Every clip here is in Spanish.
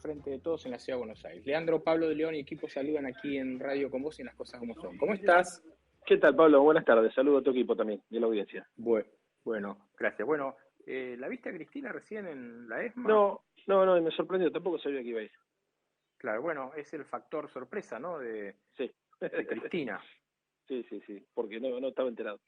Frente de Todos en la Ciudad de Buenos Aires. Leandro, Pablo de León y equipo saludan aquí en Radio con Vos y en Las Cosas Como Son. ¿Cómo estás? ¿Qué tal, Pablo? Buenas tardes. Saludo a tu equipo también y a la audiencia. Bueno, gracias. Bueno, ¿la viste a Cristina recién en la ESMA? No, me sorprendió. Tampoco sabía que iba a ir. Claro, bueno, es el factor sorpresa, ¿no? Sí. De Cristina. Sí, porque no estaba enterado.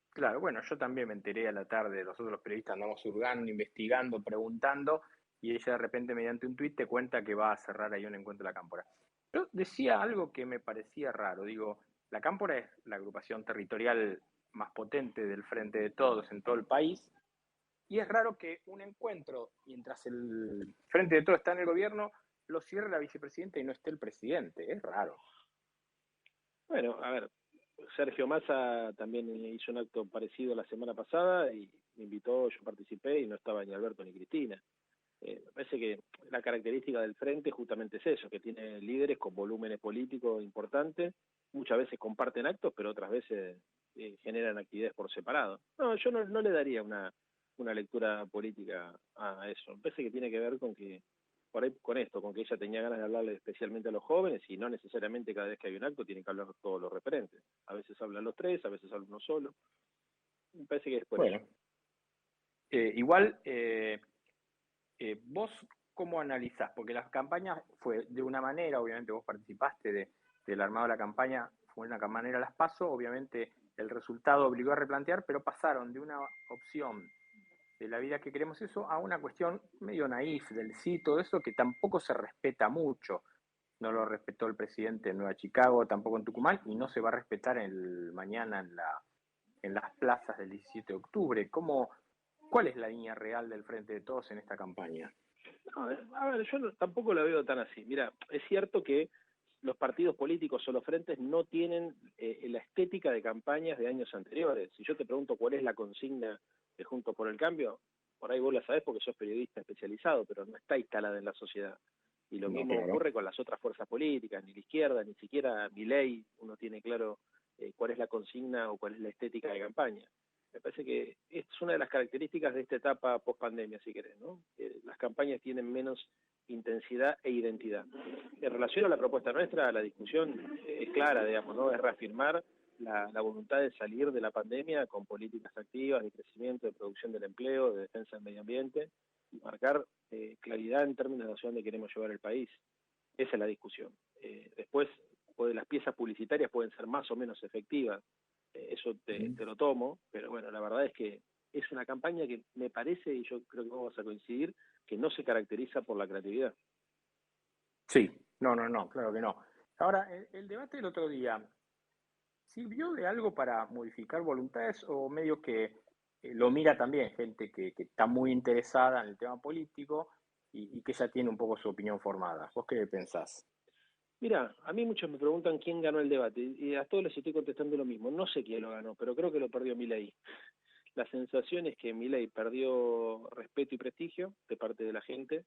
Claro, bueno, yo también me enteré a la tarde, nosotros los periodistas andamos hurgando, investigando, preguntando, y ella de repente mediante un tuit te cuenta que va a cerrar ahí un encuentro de la Cámpora. Yo decía algo que me parecía raro, digo, la Cámpora es la agrupación territorial más potente del Frente de Todos en todo el país, y es raro que un encuentro, mientras el Frente de Todos está en el gobierno, lo cierre la vicepresidenta y no esté el presidente, es raro. Bueno, a ver, Sergio Massa también hizo un acto parecido la semana pasada y me invitó, yo participé y no estaba ni Alberto ni Cristina. Me parece que la característica del Frente justamente es eso, que tiene líderes con volúmenes políticos importantes, muchas veces comparten actos, pero otras veces generan actividades por separado. No, yo no le daría una lectura política a eso. Me parece que tiene que ver con que, por ahí con esto, con que ella tenía ganas de hablarle especialmente a los jóvenes y no necesariamente cada vez que hay un acto tienen que hablar todos los referentes. A veces hablan los tres, a veces habla uno solo. Me parece que es por eso. Igual, vos, ¿cómo analizás? Porque las campañas fue de una manera, obviamente vos participaste del armado de la campaña, fue de una manera las PASO, obviamente el resultado obligó a replantear, pero pasaron de una opción de la vida que queremos eso a una cuestión medio naif del sí, todo eso que tampoco se respeta mucho. No lo respetó el presidente en Nueva Chicago, tampoco en Tucumán, y no se va a respetar mañana en las plazas del 17 de octubre. ¿Cuál es la línea real del Frente de Todos en esta campaña? No, a ver, yo tampoco la veo tan así. Mira, es cierto que los partidos políticos o los frentes no tienen la estética de campañas de años anteriores. Si yo te pregunto cuál es la consigna de Juntos por el Cambio, por ahí vos la sabés porque sos periodista especializado, pero no está instalada en la sociedad. Y lo mismo ocurre con las otras fuerzas políticas, ni la izquierda, ni siquiera Milei, uno tiene claro cuál es la consigna o cuál es la estética de campaña. Me parece que es una de las características de esta etapa post-pandemia, si querés, ¿no? Las campañas tienen menos intensidad e identidad. En relación a la propuesta nuestra, la discusión es clara, digamos, ¿no? Es reafirmar la voluntad de salir de la pandemia con políticas activas de crecimiento, de producción del empleo, de defensa del medio ambiente, y marcar claridad en términos de hacia dónde queremos llevar el país. Esa es la discusión. Después, las piezas publicitarias pueden ser más o menos efectivas, eso te lo tomo, pero bueno, la verdad es que es una campaña que me parece, y yo creo que vamos a coincidir, que no se caracteriza por la creatividad. Sí, no, claro que no. Ahora, el debate del otro día, ¿sirvió de algo para modificar voluntades o medio que lo mira también gente que está muy interesada en el tema político y que ya tiene un poco su opinión formada? ¿Vos qué pensás? Mira, a mí muchos me preguntan quién ganó el debate y a todos les estoy contestando lo mismo. No sé quién lo ganó, pero creo que lo perdió Milei. La sensación es que Milei perdió respeto y prestigio de parte de la gente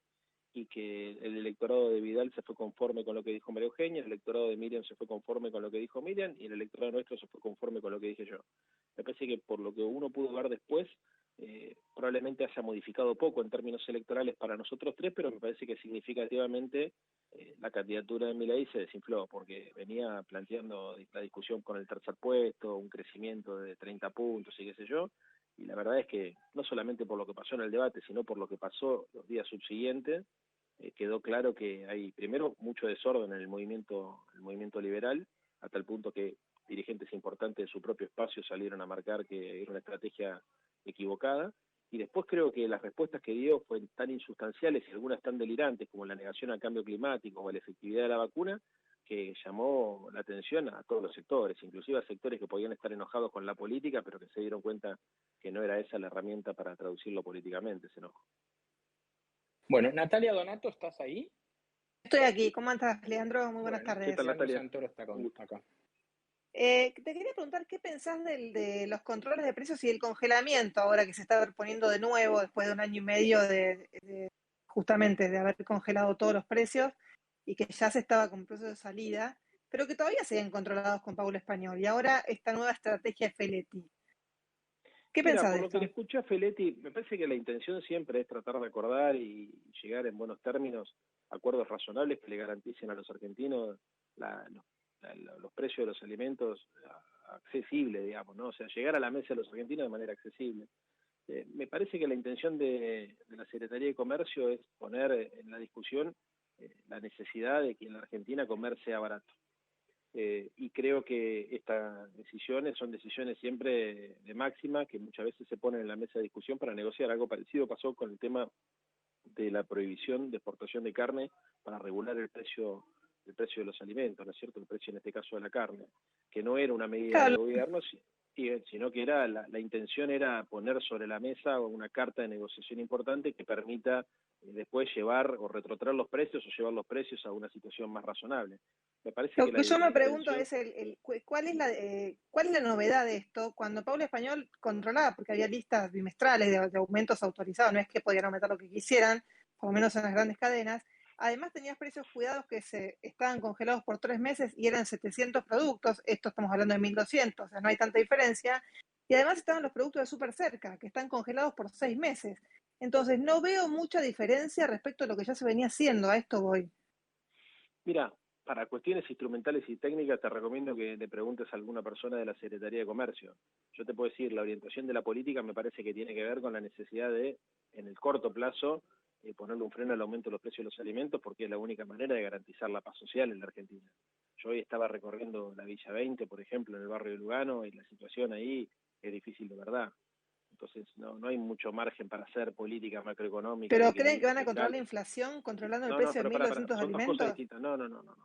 y que el electorado de Vidal se fue conforme con lo que dijo María Eugenia, el electorado de Miriam se fue conforme con lo que dijo Miriam y el electorado nuestro se fue conforme con lo que dije yo. Me parece que por lo que uno pudo ver después, probablemente haya modificado poco en términos electorales para nosotros tres, pero me parece que significativamente la candidatura de Milei se desinfló, porque venía planteando la discusión con el tercer puesto, un crecimiento de 30 puntos y qué sé yo, y la verdad es que no solamente por lo que pasó en el debate, sino por lo que pasó los días subsiguientes, quedó claro que hay primero mucho desorden en el movimiento liberal, a tal punto que dirigentes importantes de su propio espacio salieron a marcar que era una estrategia equivocada, y después creo que las respuestas que dio fueron tan insustanciales y algunas tan delirantes como la negación al cambio climático o a la efectividad de la vacuna, que llamó la atención a todos los sectores, inclusive a sectores que podían estar enojados con la política, pero que se dieron cuenta que no era esa la herramienta para traducirlo políticamente, ese enojo. Bueno, Natalia Donato, ¿estás ahí? Estoy aquí. ¿Cómo estás, Leandro? Muy buenas tardes. ¿Qué tal, Natalia? Santoro está acá. Te quería preguntar qué pensás de los controles de precios y el congelamiento ahora que se está poniendo de nuevo después de un año y medio justamente de haber congelado todos los precios y que ya se estaba con proceso de salida, pero que todavía siguen controlados con Paulo Español y ahora esta nueva estrategia de Feletti. ¿Qué pensás de por lo esto? que le escuché a Feletti, me parece que la intención siempre es tratar de acordar y llegar en buenos términos acuerdos razonables que le garanticen a los argentinos los precios de los alimentos accesibles, digamos, ¿no? O sea, llegar a la mesa de los argentinos de manera accesible. Me parece que la intención de la Secretaría de Comercio es poner en la discusión la necesidad de que en la Argentina comer sea barato. Y creo que estas decisiones son decisiones siempre de máxima, que muchas veces se ponen en la mesa de discusión para negociar. Algo parecido pasó con el tema de la prohibición de exportación de carne para regular el precio de los alimentos, ¿no es cierto? El precio en este caso de la carne, que no era una medida del gobierno, sino que era la intención era poner sobre la mesa una carta de negociación importante que permita después llevar o retrotraer los precios o llevar los precios a una situación más razonable. Me parece Lo que que yo me pregunto intención... es ¿cuál es la novedad de esto? Cuando Pablo Español controlaba, porque había listas bimestrales de aumentos autorizados, no es que podían aumentar lo que quisieran, por lo menos en las grandes cadenas. Además tenías precios cuidados que se estaban congelados por 3 meses y eran 700 productos, esto estamos hablando de 1.200, o sea, no hay tanta diferencia. Y además estaban los productos de súper cerca, que están congelados por 6 meses. Entonces no veo mucha diferencia respecto a lo que ya se venía haciendo, a esto voy. Mira, para cuestiones instrumentales y técnicas te recomiendo que le preguntes a alguna persona de la Secretaría de Comercio. Yo te puedo decir, la orientación de la política me parece que tiene que ver con la necesidad de, en el corto plazo, ponerle un freno al aumento de los precios de los alimentos, porque es la única manera de garantizar la paz social en la Argentina. Yo hoy estaba recorriendo la Villa 20, por ejemplo, en el barrio de Lugano, y la situación ahí es difícil de verdad. Entonces no hay mucho margen para hacer política macroeconómica de ¿Pero creen que equilibrio van a controlar fiscal. la inflación controlando el No, precio de pero 1.200 son dos cosas alimentos? distintas. No.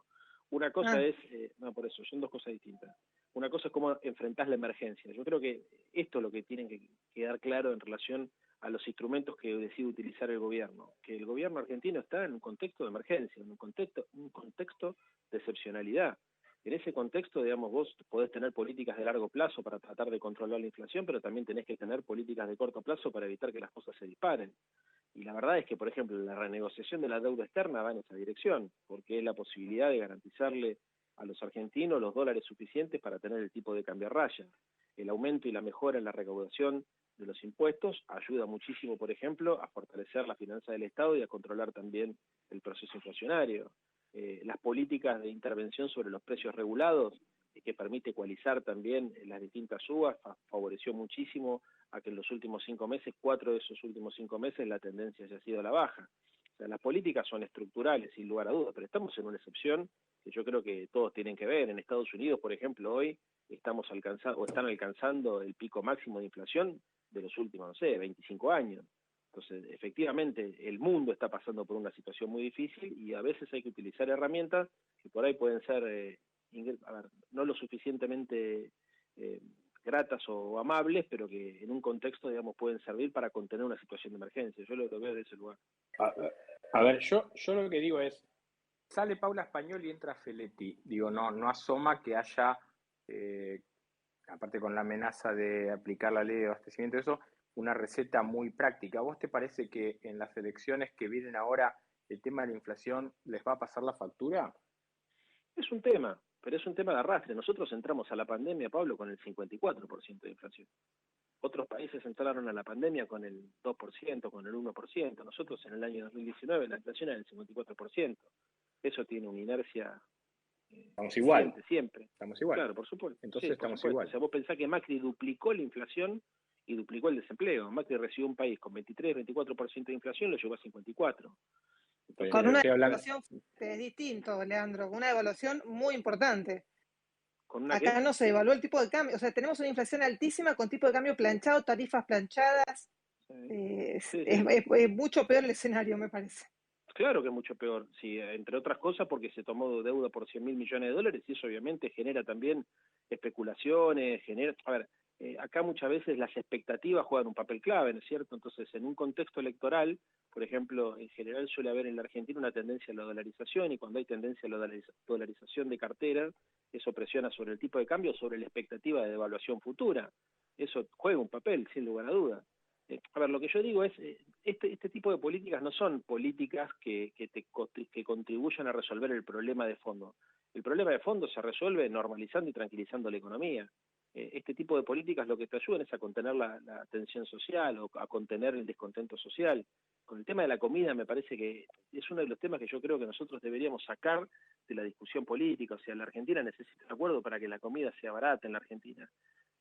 Una cosa Ah, es, no, por eso, son dos cosas distintas. Una cosa es cómo enfrentás la emergencia. Yo creo que esto es lo que tiene que quedar claro en relación a los instrumentos que decide utilizar el gobierno. Que el gobierno argentino está en un contexto de emergencia, en un contexto de excepcionalidad. En ese contexto, digamos, vos podés tener políticas de largo plazo para tratar de controlar la inflación, pero también tenés que tener políticas de corto plazo para evitar que las cosas se disparen. Y la verdad es que, por ejemplo, la renegociación de la deuda externa va en esa dirección, porque es la posibilidad de garantizarle a los argentinos los dólares suficientes para tener el tipo de cambio a raya. El aumento y la mejora en la recaudación de los impuestos ayuda muchísimo, por ejemplo, a fortalecer la finanza del Estado y a controlar también el proceso inflacionario. Las políticas de intervención sobre los precios regulados, que permite ecualizar también las distintas uvas, favoreció muchísimo a que en los últimos 5 meses, 4 de esos últimos 5 meses, la tendencia haya sido a la baja. O sea, las políticas son estructurales, sin lugar a dudas, pero estamos en una excepción que yo creo que todos tienen que ver. En Estados Unidos, por ejemplo, hoy están alcanzando el pico máximo de inflación de los últimos, no sé, 25 años. Entonces, efectivamente, el mundo está pasando por una situación muy difícil y a veces hay que utilizar herramientas que por ahí pueden ser, no lo suficientemente gratas o amables, pero que en un contexto, digamos, pueden servir para contener una situación de emergencia. Yo lo veo de ese lugar. A ver, yo lo que digo es, sale Paula Español y entra Feletti. Digo, no asoma que haya, aparte con la amenaza de aplicar la ley de abastecimiento, eso, una receta muy práctica. ¿A vos te parece que en las elecciones que vienen ahora el tema de la inflación les va a pasar la factura? Es un tema, pero es un tema de arrastre. Nosotros entramos a la pandemia, Pablo, con el 54% de inflación. Otros países entraron a la pandemia con el 2%, con el 1%. Nosotros en el año 2019 la inflación era del 54%. Eso tiene una inercia Estamos igual. Siempre. Estamos igual. Claro, por supuesto. Entonces sí, estamos por supuesto. igual. O sea, vos pensás que Macri duplicó la inflación y duplicó el desempleo. Macri recibió un país con 23, 24% de inflación, lo llevó a 54%. Entonces, con una evaluación es distinto, Leandro, una evaluación muy importante. ¿Con una Acá qué? no se evaluó el tipo de cambio, o sea, tenemos una inflación altísima con tipo de cambio planchado, tarifas planchadas. Es mucho peor el escenario, me parece. Claro que es mucho peor, sí, entre otras cosas porque se tomó deuda por 100.000 millones de dólares y eso obviamente genera también especulaciones, acá muchas veces las expectativas juegan un papel clave, ¿no es cierto? Entonces, en un contexto electoral, por ejemplo, en general suele haber en la Argentina una tendencia a la dolarización y cuando hay tendencia a la dolarización de cartera, eso presiona sobre el tipo de cambio, sobre la expectativa de devaluación futura. Eso juega un papel, sin lugar a dudas. Lo que yo digo es, este tipo de políticas no son políticas que contribuyan a resolver el problema de fondo. El problema de fondo se resuelve normalizando y tranquilizando la economía. Este tipo de políticas lo que te ayudan es a contener la tensión social o a contener el descontento social. con el tema de la comida me parece que es uno de los temas que yo creo que nosotros deberíamos sacar de la discusión política. O sea, la Argentina necesita un acuerdo para que la comida sea barata en la Argentina.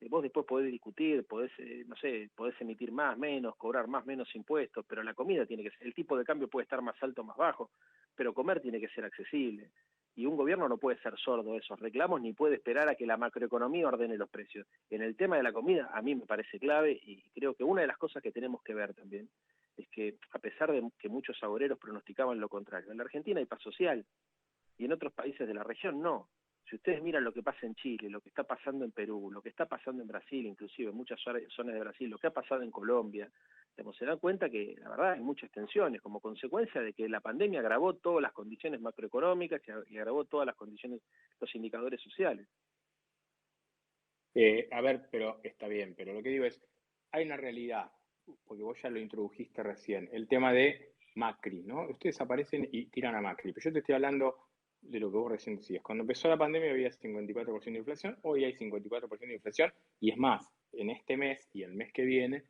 Vos después podés discutir, podés, no sé, podés emitir más, menos, cobrar más, menos impuestos, pero la comida tiene que ser, el tipo de cambio puede estar más alto o más bajo, pero comer tiene que ser accesible. Y un gobierno no puede ser sordo a esos reclamos ni puede esperar a que la macroeconomía ordene los precios. En el tema de la comida, a mí me parece clave y creo que una de las cosas que tenemos que ver también es que, a pesar de que muchos agoreros pronosticaban lo contrario, en la Argentina hay paz social y en otros países de la región no. Si ustedes miran lo que pasa en Chile, lo que está pasando en Perú, lo que está pasando en Brasil, inclusive en muchas zonas de Brasil, lo que ha pasado en Colombia, se dan cuenta que la verdad hay muchas tensiones como consecuencia de que la pandemia agravó todas las condiciones macroeconómicas y agravó todas las condiciones, los indicadores sociales. A ver, pero está bien, pero lo que digo es, hay una realidad, porque vos ya lo introdujiste recién, el tema de Macri, ¿no? Ustedes aparecen y tiran a Macri, pero yo te estoy hablando de lo que vos recién decías. Cuando empezó la pandemia había 54% de inflación, hoy hay 54% de inflación, y es más, en este mes y el mes que viene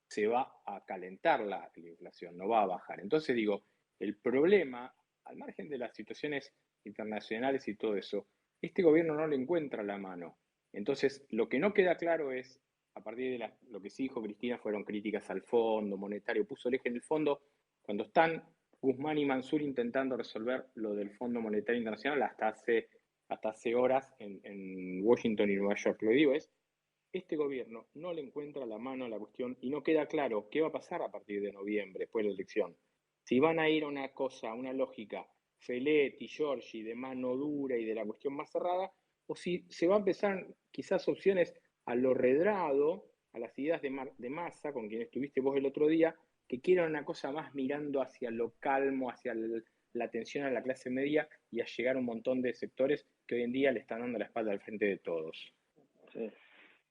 se va a calentar la inflación, no va a bajar. Entonces digo, el problema, al margen de las situaciones internacionales y todo eso, este gobierno no le encuentra la mano. Entonces, lo que no queda claro es, a partir de lo que sí dijo Cristina, fueron críticas al Fondo Monetario, puso el eje en el fondo, cuando están Guzmán y Mansur intentando resolver lo del Fondo Monetario Internacional hasta hace horas en Washington y Nueva York. Lo que digo es, este gobierno no le encuentra la mano a la cuestión y no queda claro qué va a pasar a partir de noviembre, después de la elección. Si van a ir a una cosa, a una lógica Feletti, Giorgi, de mano dura y de la cuestión más cerrada, o si se va a empezar quizás opciones a lo redrado, a las ideas de Massa, con quien estuviste vos el otro día, que quieran una cosa más mirando hacia lo calmo, hacia la atención a la clase media y a llegar a un montón de sectores que hoy en día le están dando la espalda al frente de todos. Sí.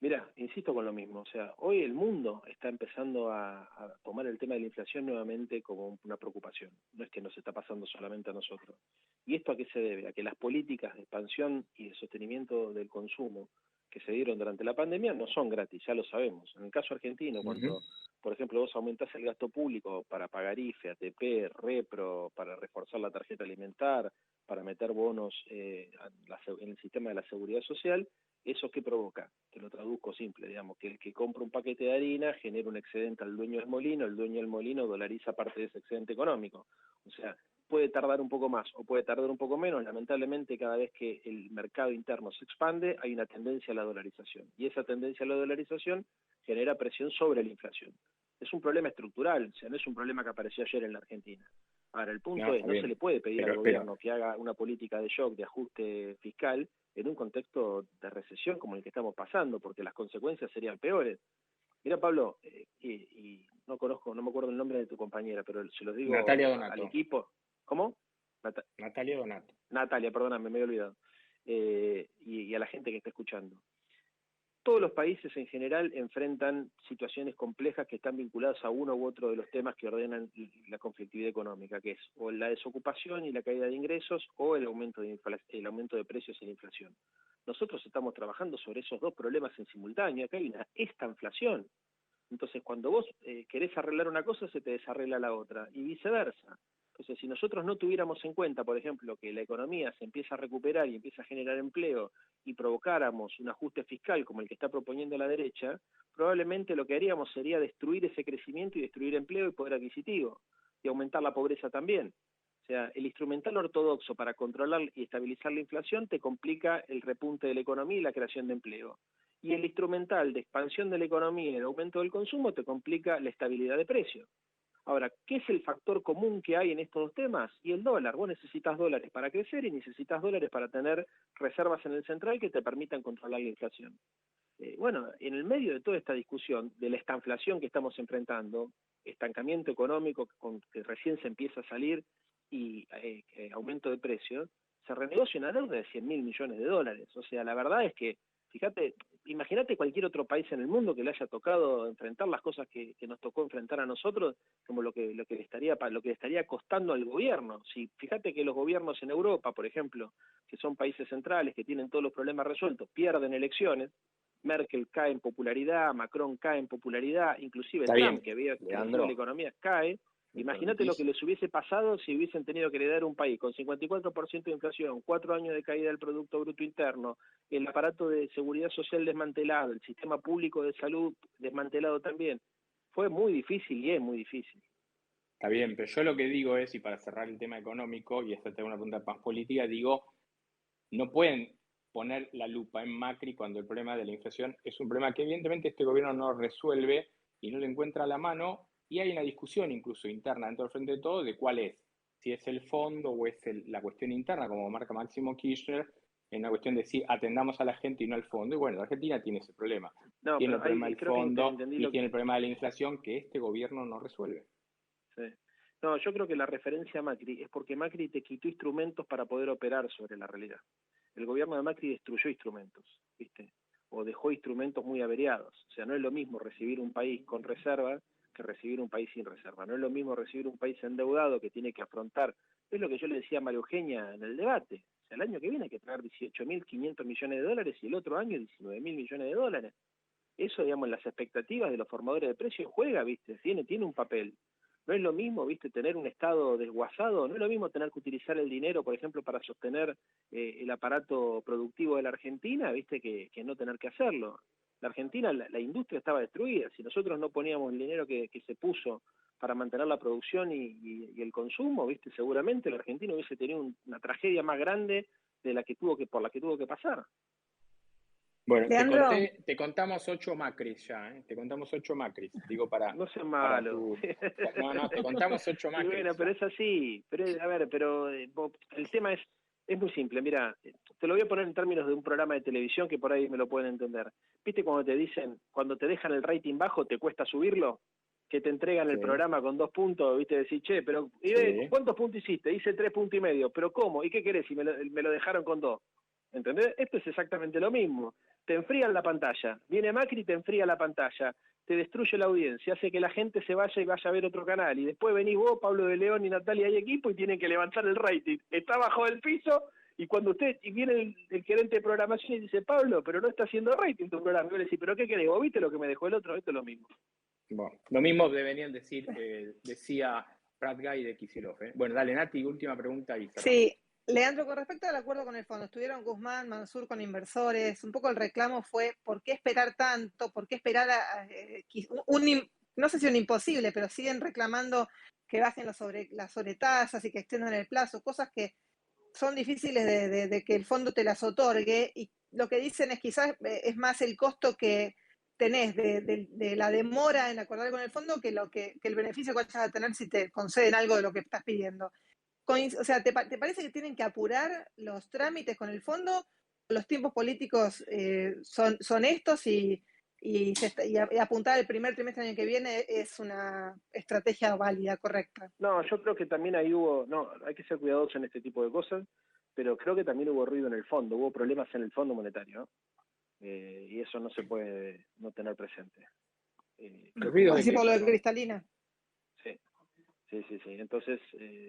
Mira, insisto con lo mismo, o sea, hoy el mundo está empezando a tomar el tema de la inflación nuevamente como una preocupación, no es que nos está pasando solamente a nosotros. ¿Y esto a qué se debe? A que las políticas de expansión y de sostenimiento del consumo que se dieron durante la pandemia no son gratis, ya lo sabemos. En el caso argentino, cuando, por ejemplo, vos aumentás el gasto público para pagar IFE, ATP, Repro, para reforzar la tarjeta alimentar, para meter bonos en el sistema de la seguridad social, ¿eso qué provoca? Te lo traduzco simple, digamos, que el que compra un paquete de harina genera un excedente al dueño del molino, el dueño del molino dolariza parte de ese excedente económico. O sea, puede tardar un poco más o puede tardar un poco menos, lamentablemente cada vez que el mercado interno se expande hay una tendencia a la dolarización, y esa tendencia a la dolarización genera presión sobre la inflación. Es un problema estructural, o sea, no es un problema que apareció ayer en la Argentina. Ahora, el punto es, no se le puede pedir al gobierno que haga una política de shock, de ajuste fiscal, en un contexto de recesión como el que estamos pasando, porque las consecuencias serían peores. Mira, Pablo, y no me acuerdo el nombre de tu compañera, pero se los digo al equipo. ¿Cómo? Natalia Donato. Natalia, perdóname, me había olvidado. Y a la gente que está escuchando. Todos los países en general enfrentan situaciones complejas que están vinculadas a uno u otro de los temas que ordenan la conflictividad económica, que es o la desocupación y la caída de ingresos o el aumento de precios y la inflación. Nosotros estamos trabajando sobre esos dos problemas en simultáneo. Acá hay una estanflación. Entonces, cuando vos querés arreglar una cosa, se te desarregla la otra, y viceversa. Entonces, si nosotros no tuviéramos en cuenta, por ejemplo, que la economía se empieza a recuperar y empieza a generar empleo y provocáramos un ajuste fiscal como el que está proponiendo la derecha, probablemente lo que haríamos sería destruir ese crecimiento y destruir empleo y poder adquisitivo, y aumentar la pobreza también. O sea, el instrumental ortodoxo para controlar y estabilizar la inflación te complica el repunte de la economía y la creación de empleo. Y el instrumental de expansión de la economía y el aumento del consumo te complica la estabilidad de precios. Ahora, ¿qué es el factor común que hay en estos dos temas? Y el dólar. Vos necesitas dólares para crecer y necesitas dólares para tener reservas en el central que te permitan controlar la inflación. Bueno, en el medio de toda esta discusión de la estanflación que estamos enfrentando, estancamiento económico que recién se empieza a salir y aumento de precios, se renegocia una deuda de 100.000 millones de dólares. O sea, la verdad es que, fíjate, imagínate cualquier otro país en el mundo que le haya tocado enfrentar las cosas que nos tocó enfrentar a nosotros, como lo que le estaría costando al gobierno. Si fíjate que los gobiernos en Europa, por ejemplo, que son países centrales, que tienen todos los problemas resueltos, pierden elecciones, Merkel cae en popularidad, Macron cae en popularidad, inclusive Trump, que veía que la economía cae. Imagínate lo que les hubiese pasado si hubiesen tenido que heredar un país con 54% de inflación, 4 años de caída del Producto Bruto Interno, el aparato de seguridad social desmantelado, el sistema público de salud desmantelado también. Fue muy difícil y es muy difícil. Está bien, pero yo lo que digo es, y para cerrar el tema económico, y esta tengo una pregunta más política, digo, no pueden poner la lupa en Macri cuando el problema de la inflación es un problema que evidentemente este gobierno no resuelve y no le encuentra la mano, y hay una discusión incluso interna dentro del Frente de Todos de cuál es, si es el fondo o es la cuestión interna, como marca Máximo Kirchner, en una cuestión de si atendamos a la gente y no al fondo. Y bueno, Argentina tiene ese problema. No, Tiene pero el problema del fondo y tiene el problema de la inflación que este gobierno no resuelve. Sí. No, yo creo que la referencia a Macri es porque Macri te quitó instrumentos para poder operar sobre la realidad. El gobierno de Macri destruyó instrumentos, ¿viste? O dejó instrumentos muy averiados. O sea, no es lo mismo recibir un país con reserva que recibir un país sin reserva. No es lo mismo recibir un país endeudado que tiene que afrontar. Es lo que yo le decía a María Eugenia en el debate. O sea, el año que viene hay que pagar 18.500 millones de dólares y el otro año 19.000 millones de dólares. Eso, digamos, en las expectativas de los formadores de precios juega, ¿viste? Tiene un papel. No es lo mismo, ¿viste?, tener un Estado desguazado, no es lo mismo tener que utilizar el dinero, por ejemplo, para sostener el aparato productivo de la Argentina, ¿viste?, que no tener que hacerlo. La Argentina, la industria estaba destruida. Si nosotros no poníamos el dinero que se puso para mantener la producción y el consumo, ¿viste?, seguramente la Argentina hubiese tenido una tragedia más grande de la que por la que tuvo que pasar. Bueno, te contamos 8 Macris ya, ¿eh? Te contamos 8 Macris, digo para... No seas malo. No, te contamos 8 Macris. Bueno, pero es así. Pero el tema es muy simple. Mira, te lo voy a poner en términos de un programa de televisión que por ahí me lo pueden entender. ¿Viste cuando te dicen, cuando te dejan el rating bajo, te cuesta subirlo? Que te entregan el programa con 2 puntos, ¿viste? Decís, che, pero ¿cuántos puntos hiciste? Hice 3 puntos y medio. ¿Pero cómo? ¿Y qué querés si me lo dejaron con 2? ¿Entendés? Esto es exactamente lo mismo. Te enfrían la pantalla. Viene Macri y te enfría la pantalla. Te destruye la audiencia, hace que la gente se vaya y vaya a ver otro canal. Y después venís vos, Pablo de León y Natalia y equipo y tienen que levantar el rating. Está bajo del piso y cuando y viene el gerente de programación y dice, Pablo, pero no está haciendo rating tu programa. Y yo le decís, ¿pero qué querés? ¿Vos viste lo que me dejó el otro? Esto es lo mismo. Bueno, lo mismo deberían decir, decía Prat Guy de Kicillof. Bueno, dale, Nati, última pregunta y cerramos. Sí. Leandro, con respecto al acuerdo con el fondo, estuvieron Guzmán, Mansur con inversores, un poco el reclamo fue ¿por qué esperar tanto? ¿Por qué esperar no sé si un imposible, pero siguen reclamando que bajen las sobretasas y que extiendan el plazo, cosas que son difíciles de que el fondo te las otorgue, y lo que dicen es quizás es más el costo que tenés de la demora en acordar con el fondo que el beneficio que vayas a tener si te conceden algo de lo que estás pidiendo. O sea, ¿te parece que tienen que apurar los trámites con el fondo? ¿Los tiempos políticos son estos y apuntar el primer trimestre del año que viene es una estrategia válida, correcta? No, yo creo que también hay que ser cuidadosos en este tipo de cosas, pero creo que también hubo ruido en el fondo, hubo problemas en el Fondo Monetario, ¿no? Y eso no se puede no tener presente. Así por lo de Cristalina. Sí. Entonces,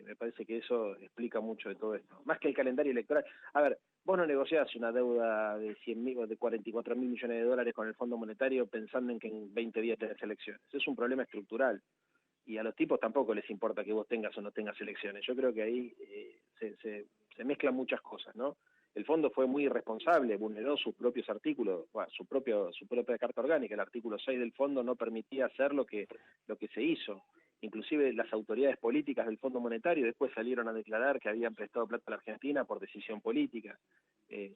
me parece que eso explica mucho de todo esto. Más que el calendario electoral. A ver, vos no negociás una deuda de 100.000 o de 44.000 millones de dólares con el Fondo Monetario pensando en que en 20 días tenés elecciones. Es un problema estructural. Y a los tipos tampoco les importa que vos tengas o no tengas elecciones. Yo creo que ahí se mezclan muchas cosas, ¿no? El fondo fue muy irresponsable, vulneró sus propios artículos, su propia carta orgánica. El artículo 6 del fondo no permitía hacer lo que se hizo. Inclusive las autoridades políticas del Fondo Monetario después salieron a declarar que habían prestado plata a la Argentina por decisión política,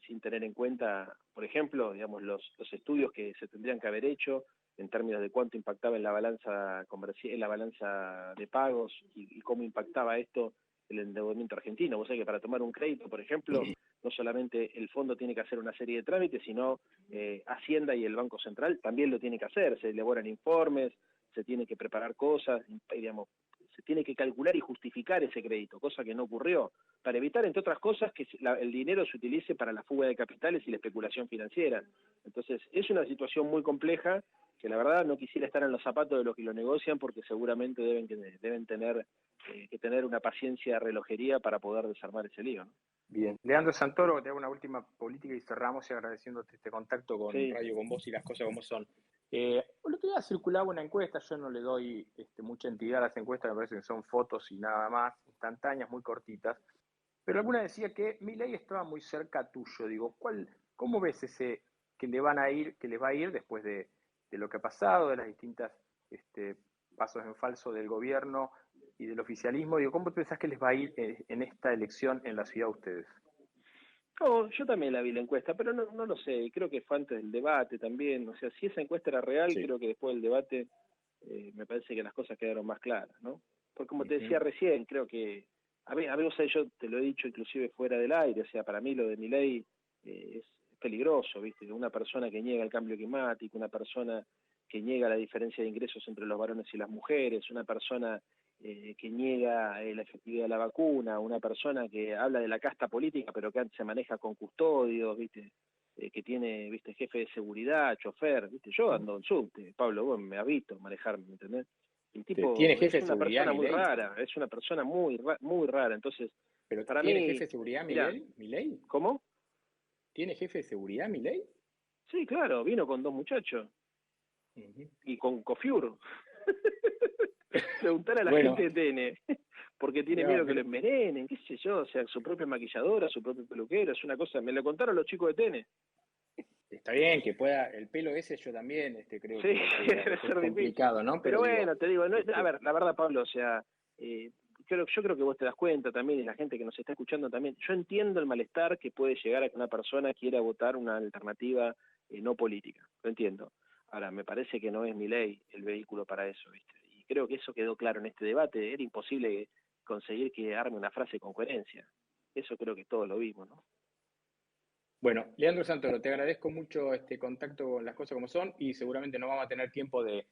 sin tener en cuenta, por ejemplo, digamos, los estudios que se tendrían que haber hecho en términos de cuánto impactaba en la balanza comercial, en la balanza de pagos y cómo impactaba esto el endeudamiento argentino. Vos sabés que para tomar un crédito, por ejemplo, no solamente el fondo tiene que hacer una serie de trámites, sino Hacienda y el Banco Central también lo tiene que hacer. Se elaboran informes, se tiene que preparar cosas, digamos, se tiene que calcular y justificar ese crédito, cosa que no ocurrió, para evitar, entre otras cosas, que el dinero se utilice para la fuga de capitales y la especulación financiera. Entonces, es una situación muy compleja que la verdad no quisiera estar en los zapatos de los que lo negocian, porque seguramente deben tener que tener una paciencia de relojería para poder desarmar ese lío, ¿no? Bien. Leandro Santoro, te hago una última política y cerramos y agradeciéndote este contacto con Radio Con Vos y las cosas como son. El otro día circulaba una encuesta, yo no le doy mucha entidad a las encuestas, me parece que son fotos y nada más, instantáneas, muy cortitas, pero alguna decía que Milei estaba muy cerca tuyo. Digo, ¿cómo ves ese que le van a ir, que les va a ir después de lo que ha pasado, de las distintas pasos en falso del gobierno y del oficialismo? Digo, ¿cómo pensás que les va a ir en esta elección en la ciudad a ustedes? No, yo también la vi la encuesta, pero no lo sé, creo que fue antes del debate también, o sea, si esa encuesta era real, Sí. creo que después del debate me parece que las cosas quedaron más claras, ¿no? Porque como te decía recién, creo que, a ver, o sea, yo te lo he dicho inclusive fuera del aire, o sea, para mí lo de Milei es peligroso, ¿viste? Una persona que niega el cambio climático, una persona que niega la diferencia de ingresos entre los varones y las mujeres, una persona que niega la efectividad de la vacuna, una persona que habla de la casta política pero que antes se maneja con custodios, ¿viste? Que tiene, ¿viste? Jefe de seguridad, chofer, ¿viste? Yo ando en subte, Pablo, vos me has visto manejarme, ¿me entendés? El tipo ¿Tiene jefe es de una seguridad persona muy Milei? rara, es una persona muy rara, entonces, ¿Pero para tiene mí, jefe de seguridad mirá, Milei? ¿cómo? ¿Tiene jefe de seguridad Milei? Sí, claro, vino con 2 muchachos y con Cofiur. Preguntar a la Bueno, gente de TN, porque tiene no, miedo que lo envenenen, qué sé yo, o sea, su propia maquilladora, su propio peluquero, es una cosa, me lo contaron los chicos de TN. está bien que pueda, el pelo ese yo también creo Sí, que debe es ser complicado, difícil. ¿no? Pero Pero digo, bueno, te digo, no es, a ver, la verdad, Pablo, o sea, yo creo que vos te das cuenta también, y la gente que nos está escuchando también, yo entiendo el malestar que puede llegar a que una persona quiera votar una alternativa no política, lo entiendo. Ahora, me parece que no es Milei el vehículo para eso, ¿viste? Y creo que eso quedó claro en este debate, era imposible conseguir que arme una frase con coherencia. Eso creo que todos lo vimos, ¿no? bueno, Leandro Santoro, te agradezco mucho este contacto con las cosas como son y seguramente no vamos a tener tiempo de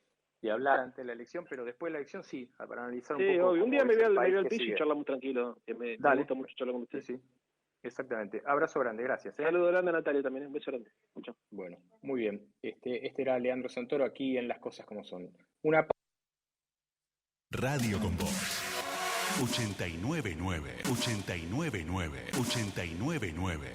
hablar antes de la elección, pero después de la elección sí, para analizar un Sí, poco obvio. Un cómo día me ves voy el al, me país voy al que piso y sigue. charlamos tranquilo, que me Dale, gusta mucho charlar con sí, usted. sí, exactamente. Abrazo grande, gracias. Saludos grande a Natalia también, un beso grande. Chao. Bueno, muy bien. Este era Leandro Santoro aquí en Las Cosas Como Son. Una Radio con Voz. 899, 899, 899.